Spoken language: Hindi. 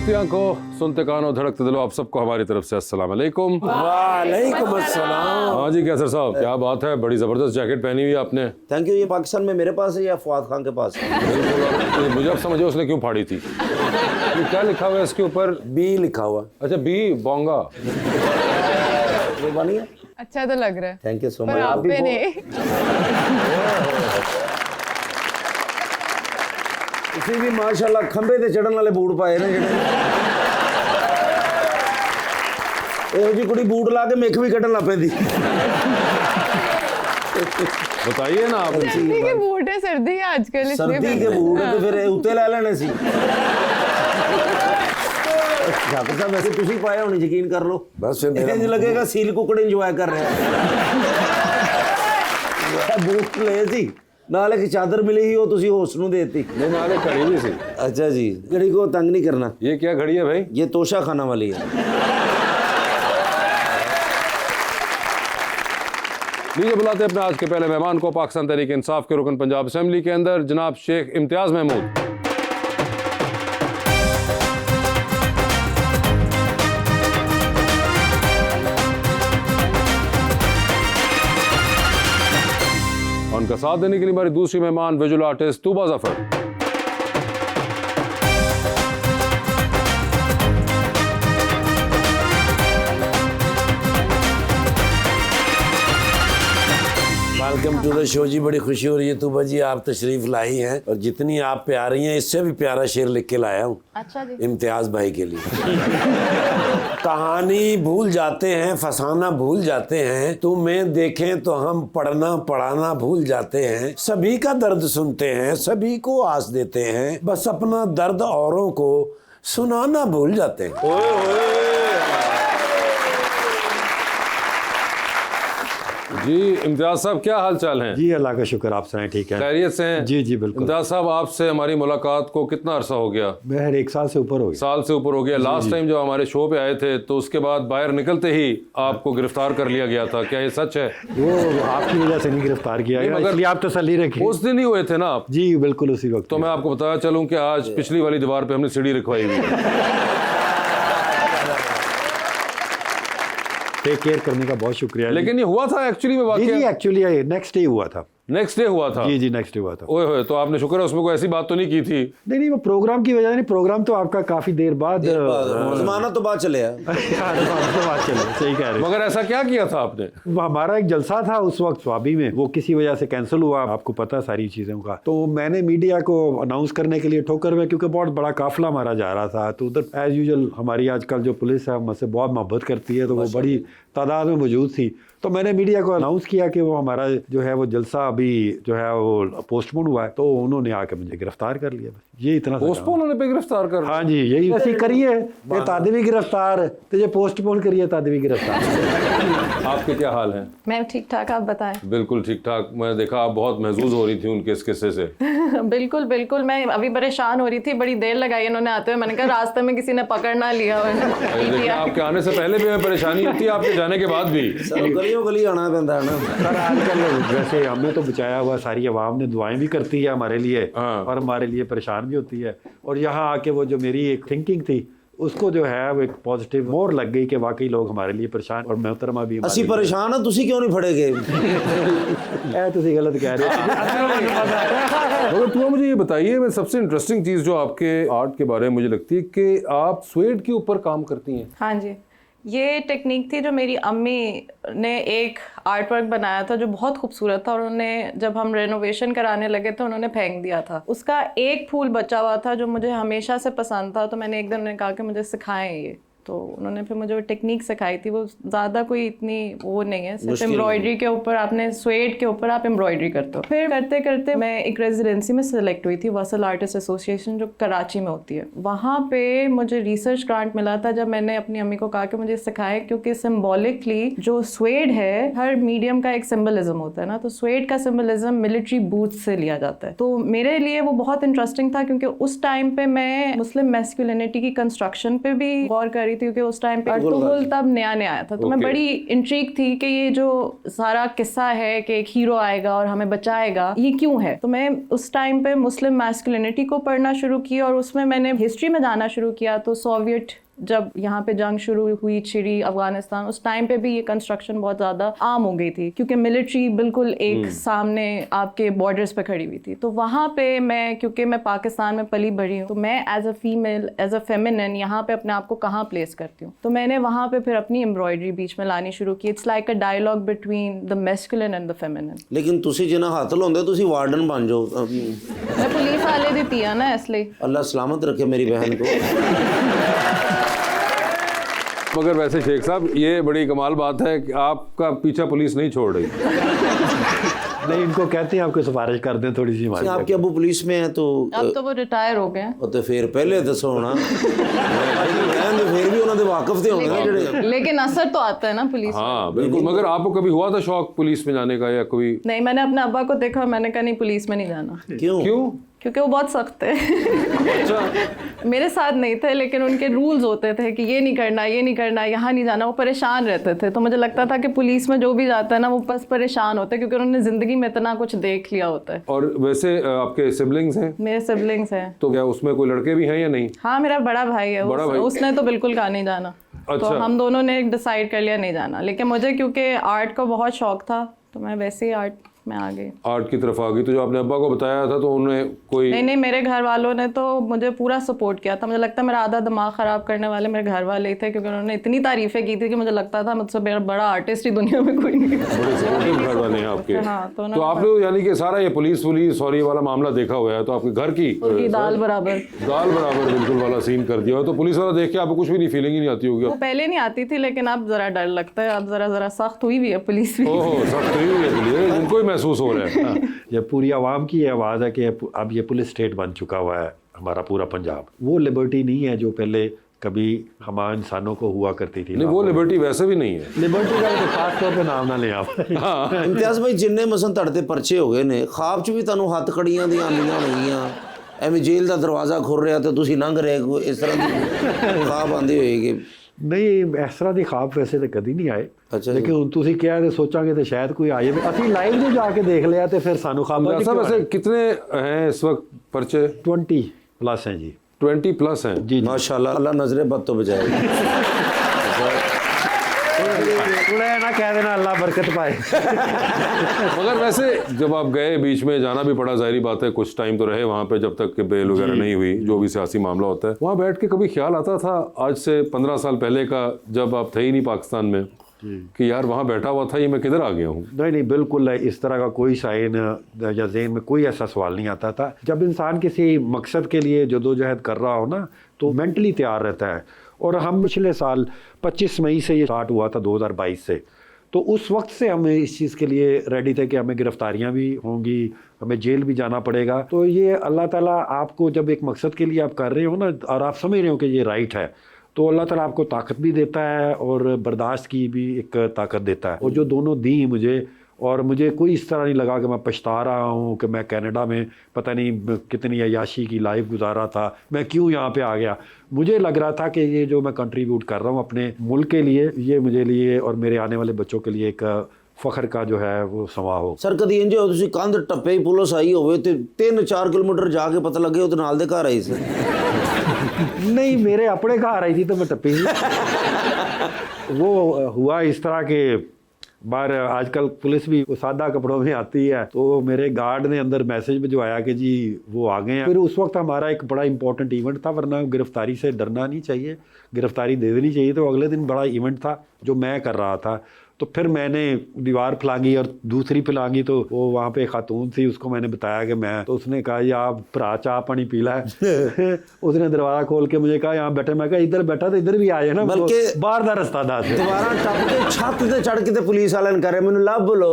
देखती आंखों, सुनते कानों, धड़कते दिलो, आप सबको हमारी तरफ से अस्सलाम वालेकुम। वालेकुम अस्सलाम। हाँ जी कैसर साहब, क्या बात है, बड़ी जबरदस्त जैकेट पहनी हुई आपने। Thank you. ये पाकिस्तान में मेरे पास है या फवाद खान के पास है? बिल्कुल, मुझे अब समझे उसने क्यों फाड़ी थी। ये क्या लिखा हुआ है इसके ऊपर? बी लिखा हुआ। अच्छा बी बोंगा। ये बनी है, अच्छा तो लग रहा है। थैंक यू सो पर मच। आप पे नहीं। ਤੁਸੀਂ ਵੀ ਮਾਸ਼ਾਅੱਲਾ ਖੰਭੇ ਤੇ ਚੜਨ ਵਾਲੇ ਬੂਟ ਪਾਏ ਨੇ ਜਿਹੜੇ ਇਹੋ ਜੀ ਕੁੜੀ ਬੂਟ ਲਾ ਕੇ ਮਿੱਖ ਵੀ ਕੱਢਣ ਲੱਗ ਪੈਂਦੀ। बताइए ना आप। सर्दी के बूट है, सर्दी है आजकल इसलिए सर्दी के बूट ਤੇ ਫਿਰ ਇਹ ਉੱਤੇ ਲੈ ਲੈਣੇ ਸੀ। ਡਾਕਟਰ ਸਾਹਿਬ ਵੈਸੇ ਤੁਸੀਂ ਪਾਏ ਹੋਣੇ, ਯਕੀਨ ਕਰ ਲਓ। ਬਸ ਇੰਜ ਲੱਗੇਗਾ ਸੀਲ ਕੁੱਕੜ ਇੰਜੋਏ ਕਰ ਰਿਹਾ। ਬੂਟ ਲਏ ਸੀ, ਨਾਲ ਇੱਕ ਚਾਦਰ ਮਿਲੀ ਸੀ, ਉਹ ਤੁਸੀਂ ਹੋਸਟ ਨੂੰ ਦੇ ਦਿੱਤੀ। नहीं नाले घड़ी भी सी। अच्छा जी, घड़ी को तंग नहीं करना। ये क्या घड़ी है भाई? ये तोशा खाना वाली है। लीजिए बुलाते हैं अपने आज के पहले मेहमान को, पाकिस्तान तहरीक इंसाफ के रुकन पंजाब असेंबली के अंदर जनाब शेख इम्तियाज महमूद। उनका साथ देने के लिए हमारी दूसरी मेहमान visual artist Tuba Zafar. Welcome to the show जी, बड़ी खुशी हो रही है तूबा जी, आप तशरीफ लाई हैं और जितनी आप प्यारी हैं इससे भी प्यारा शेर लिख के लाया हूँ। अच्छा जी। इम्तियाज भाई के लिए। कहानी भूल जाते हैं, फसाना भूल जाते हैं, तुम्हें देखें तो हम पढ़ना पढ़ाना भूल जाते हैं, सभी का दर्द सुनते हैं, सभी को आस देते हैं, बस अपना दर्द औरों को सुनाना भूल जाते हैं। जी इम्तियाज साहब, क्या हाल चाल हैं? जी अल्लाह का शुक्र, आप सुनाएं ठीक है? खैरियत से हैं? जी जी बिल्कुल। इम्तियाज साहब, आपसे हमारी मुलाकात को कितना अरसा हो गया? बहर 1 साल से ऊपर हो गया। साल से ऊपर हो गया। लास्ट टाइम जब हमारे शो पे आए थे तो उसके बाद बाहर निकलते ही आपको गिरफ्तार कर लिया गया था, क्या ये सच है? वो आपकी वजह से नहीं गिरफ्तार किया गया, मगर इसलिए आप तसल्ली रखिए। उस दिन ही हुए थे ना आप? जी बिल्कुल उसी वक्त। तो मैं आपको बताया चलूं कि आज पिछली वाली दीवार पे हमने सीढ़ी रखवाई हुई है। टेक केयर करने का बहुत शुक्रिया। लेकिन ये हुआ था एक्चुअली में जी वाकई? जी एक्चुअली नेक्स्ट डे हुआ था। नेक्स्ट डे हुआ था? जी जी नेक्स्ट डे हुआ था। ओए होए, तो आपने शुक्र है उसमें कोई ऐसी बात तो नहीं की थी? नहीं वो प्रोग्राम की वजह नहीं, प्रोग्राम तो आपका काफी देर बाद जमानत तो बाद चले बात चले, सही कह रहे हैं। मगर ऐसा क्या किया था आपने? हमारा एक जलसा था उस वक्त स्वाबी में, वो किसी वजह से कैंसिल हुआ, आपको पता सारी चीज़ों का। तो मैंने मीडिया को अनाउंस करने के लिए ठोकर में, क्योंकि बहुत बड़ा काफिला हमारा जा रहा था, तो उधर एज यूजुअल हमारी आजकल जो पुलिस है हमसे बहुत मोहब्बत करती है, तो वो बड़ी तादाद में मौजूद थी। तो मैंने मीडिया को अनाउंस किया कि वो हमारा जो है वो जलसा अभी जो है वो पोस्टपोन हुआ है, तो उन्होंने आके मुझे गिरफ्तार कर लिया। बस ये इतना पोस्टपोन होने पे गिरफ्तार कर? हाँ जी, यही ऐसी करिए तादवी गिरफ्तार, तो ये पोस्टपोन करिए तादवी गिरफ्तार। आपके क्या हाल है? मैं ठीक ठाक, आप बताएं। बिल्कुल ठीक ठाक। मैं देखा आप बहुत महजूज हो रही थी उनके इस किस्से से। बिल्कुल बिल्कुल, मैं अभी परेशान हो रही थी, बड़ी देर लगाई इन्होंने आते हुए, मैंने कहा रास्ते में किसी ने पकड़ ना लिया। देखिए आपके आने से पहले भी हमें परेशानी होती है, आपके जाने के बाद भी। गलियों गली आना पैंदा है ना सर। आजकल वैसे हमें तो बचाया हुआ, सारी आवाम ने दुआएं भी करती है हमारे लिए और हमारे लिए परेशान भी होती है। और यहाँ आके वो जो मेरी एक थिंकिंग थी उसको जो है वो एक पॉजिटिव मोर लग गई कि वाकई लोग हमारे लिए परेशान, और मोहतरमा भी। ਅਸੀਂ परेशान हैं, तुसी क्यों नहीं फड़े गए? तुसी गलत कह रहे हो। मगर तुम मुझे ये बताइए, मैं सबसे इंटरेस्टिंग चीज़ जो आपके आर्ट के बारे में मुझे लगती है कि आप स्वेड के ऊपर काम करती हैं। हाँ जी, ये टेक्निक थी जो मेरी अम्मी ने एक आर्ट वर्क बनाया था जो बहुत खूबसूरत था, और उन्होंने जब हम रेनोवेशन कराने लगे तो उन्होंने फेंक दिया था। उसका एक फूल बचा हुआ था जो मुझे हमेशा से पसंद था, तो मैंने एक दिन उन्हें कहा कि मुझे सिखाएं ये, तो उन्होंने फिर मुझे वो टेक्निक सिखाई थी। वो ज़्यादा कोई इतनी वो नहीं है, सिर्फ एम्ब्रॉयडरी के ऊपर, आपने स्वेड के ऊपर आप एम्ब्रॉयडरी करते हो। फिर करते करते मैं एक रेजिडेंसी में सिलेक्ट हुई थी, वसल आर्टिस्ट एसोसिएशन जो कराची में होती है। वहाँ पे मुझे रिसर्च ग्रांट मिला था जब मैंने अपनी अम्मी को कहा कि मुझे सिखाएं, क्योंकि सिम्बॉलिकली जो स्वेड है हर मीडियम का एक सिम्बलिज्म होता है ना, तो स्वेड का सिम्बलिज्म मिलिट्री बूट्स से लिया जाता है। तो मेरे लिए वो बहुत इंटरेस्टिंग था, क्योंकि उस टाइम पे मैं मुस्लिम मैस्कुलिनिटी की कंस्ट्रक्शन पे भी गौर कर रही थी क्योंकि उस टाइम पे अर्तुगरुल तब नया नया आया था, तो मैं बड़ी इंट्रीग थी कि ये जो सारा किस्सा है कि एक हीरो आएगा और हमें बचाएगा, ये क्यों है। तो मैं उस टाइम पे मुस्लिम मैस्कुलिनिटी को पढ़ना शुरू किया और उसमें मैंने हिस्ट्री में जाना शुरू किया। तो सोवियत जब यहाँ पे जंग शुरू हुई, छिड़ी अफगानिस्तान, उस टाइम पे भी ये कंस्ट्रक्शन बहुत ज़्यादा आम हो गई थी क्योंकि मिलिट्री बिल्कुल एक सामने आपके बॉर्डर्स पे खड़ी हुई थी। तो वहाँ पे मैं, क्योंकि मैं पाकिस्तान में पली बढ़ी हूँ, तो मैं as a female, as a feminine यहाँ पे अपने आप को कहाँ प्लेस करती हूँ। तो मैंने वहाँ पे फिर अपनी एम्ब्रॉयडरी बीच में लानी शुरू की। It's like a dialogue between the masculine and the feminine. लेकिन तुसी जिन्ना हत्थ लाउंदे तुसी वार्डन बन जाओ। मैं पुलिस वाले दी थी ना, इसलिए। अल्लाह सलामत रखे मेरी बहन को। मगर वैसे शेख साहब, ये बड़ी कमाल बात है कि आपका पीछा पुलिस नहीं छोड़ रही। नहीं, इनको कहते हैं आपको सिफारिश कर दें थोड़ी सी हमारी। आपके अबू पुलिस में है तो अब तो वो रिटायर हो गए हैं। तो फिर पहले दसो ना, फिर भी उन्होंने वाकफ थे होने ना जेड़े। लेकिन असर तो आता है ना पुलिस। हाँ बिल्कुल। मगर आपको कभी हुआ था शौक पुलिस में जाने का या कोई? नहीं, मैंने अपने अब्बा को देखा, मैंने कहा नहीं पुलिस में नहीं जाना। क्यों? क्योंकि वो बहुत सख्त थे। मेरे साथ नहीं थे, लेकिन उनके रूल्स होते थे कि ये नहीं करना, ये नहीं करना, यहाँ नहीं जाना। वो परेशान रहते थे। तो मुझे लगता था कि पुलिस में जो भी जाता है ना, वो बस परेशान होते हैं क्योंकि उन्होंने जिंदगी में इतना कुछ देख लिया होता है। और वैसे आपके सिबलिंग्स हैं? मेरे सिबलिंग्स हैं। तो क्या उसमें कोई लड़के भी हैं या नहीं? हाँ, मेरा बड़ा भाई है। उसने तो बिल्कुल कहा नहीं जाना। अच्छा। तो हम दोनों ने डिसाइड कर लिया नहीं जाना। लेकिन मुझे क्योंकि आर्ट का बहुत शौक था, तो मैं वैसे ही आर्ट में आ गई, आर्ट की तरफ आ गई। तो जो आपने अब्बा को बताया था तो उन्हें कोई? नहीं, मेरे घर वालों ने तो मुझे पूरा सपोर्ट किया था। मुझे लगता है मेरा आधा दिमाग खराब करने वाले मेरे घर वाले ही थे, क्योंकि उन्होंने इतनी तारीफें की थी कि मुझे लगता था मुझसे बड़ा आर्टिस्ट ही दुनिया में कोई नहीं है। बड़े सपोर्टिव घर वाले हैं आपके। हाँ, तो आपने यानी कि सारा ये पुलिस और ये वाला मामला देखा हुआ है, तो आपके घर की दाल बराबर बिल्कुल वाला सीन कर दिया हो। तो पुलिस वाला देख के आपको कुछ भी नहीं फीलिंग ही नहीं आती होगी? वो पहले नहीं आती थी, लेकिन अब जरा डर लगता है। अब जरा सख्त हुई भी है पुलिस भी। ओह, सख्त हुई है पुलिस, उनको ही महसूस हो रहा है। ये पूरी आवाम की आवाज़ है कि अब ये पुलिस स्टेट बन चुका हुआ है हमारा पूरा पंजाब। वो लिबर्टी नहीं है जो पहले कभी हम इंसानों को हुआ करती थी। नहीं, वो लिबर्टी वैसे भी नहीं है। लिबर्टी का तो खास तौर पे नाम ना ले आप। इम्तियाज भाई, जिन्ने मसन तड़ते परचे हो गए ने, ख्वाब च भी तुहानू हत्थ कड़ियां दी आंदियां होईयां, एवें जेल दा दरवाज़ा खुल रहा तो तुसी लंघ रहे, कोई इस तरह की ख्वाब आंदे होएगे? नहीं, इस तरह की ख्वाब वैसे तो कभी नहीं आए। अच्छा, लेकिन हुण तुसीं कहा ते सोचांगे तो शायद कोई आए। असीं लाइव जो जाके देख लिया तो फिर सानू ख्वाब। वैसे कितने हैं इस वक्त पर्चे? 20+ हैं जी। 20+ हैं जी। माशाल्लाह, अल्लाह नजरे बद तो बचाए। ना कह देना अल्लाह बरकत पाए। मगर वैसे जब आप गए, बीच में जाना भी पड़ा, जाहिर बात है कुछ टाइम तो रहे वहाँ पे जब तक कि बेल वगैरह नहीं हुई, जो भी सियासी मामला होता है। वहाँ बैठ के कभी ख्याल आता था आज से 15 साल पहले का, जब आप थे ही नहीं पाकिस्तान में, कि यार वहाँ बैठा हुआ था, ये मैं किधर आ गया हूँ? नहीं, बिल्कुल इस तरह का कोई साइन या ज़हन में कोई ऐसा सवाल नहीं आता था। जब इंसान किसी मकसद के लिए जदोजहद कर रहा हो ना, तो मेंटली तैयार रहता है। और हम पिछले साल 25 मई से ये स्टार्ट हुआ था 2022 से, तो उस वक्त से हम इस चीज़ के लिए रेडी थे कि हमें गिरफ्तारियां भी होंगी, हमें जेल भी जाना पड़ेगा। तो ये अल्लाह ताला आपको जब एक मकसद के लिए आप कर रहे हो ना, और आप समझ रहे हो कि ये राइट है, तो अल्लाह ताला आपको ताकत भी देता है और बर्दाश्त की भी एक ताकत देता है। और जो दोनों दी मुझे, और मुझे कोई इस तरह नहीं लगा कि मैं पछता रहा हूँ कि मैं कनाडा में पता नहीं कितनी अयाशी की लाइफ गुजारा था, मैं क्यों यहाँ पे आ गया। मुझे लग रहा था कि ये जो मैं कंट्रीब्यूट कर रहा हूँ अपने मुल्क के लिए, ये मुझे लिए और मेरे आने वाले बच्चों के लिए एक फखर का जो है वो समा हो। सर, कभी इंज हो तुसी कंध टप्पे ही पुलिस आई होवे ते 3-4 किलोमीटर जाके पता लगे वो नाल दे घर आई सी? नहीं, मेरे अपने घर आई थी तो मैं टप्पी वो हुआ इस तरह के बाहर आजकल पुलिस भी सादा कपड़ों में आती है, तो मेरे गार्ड ने अंदर मैसेज भिजवाया कि जी वो आ गए हैं। फिर उस वक्त हमारा एक बड़ा इंपॉर्टेंट इवेंट था, वरना गिरफ्तारी से डरना नहीं चाहिए, गिरफ्तारी दे देनी चाहिए। तो अगले दिन बड़ा इवेंट था जो मैं कर रहा था, तो फिर मैंने दीवार फलांगी और दूसरी फलांगी, तो वो वहाँ पे खातून थी, उसको मैंने बताया कि मैं, तो उसने कहा या आप भरा चाह पानी पीला है। उसने दरवाजा खोल के मुझे कहा यहाँ बैठे, मैं कहा इधर बैठा तो इधर भी आ जाए ना, बल्कि बाहर का रास्ता था। दोबारा टप के छत ते चढ़ के ते पुलिस वाले ने करे मैनू लभ लो।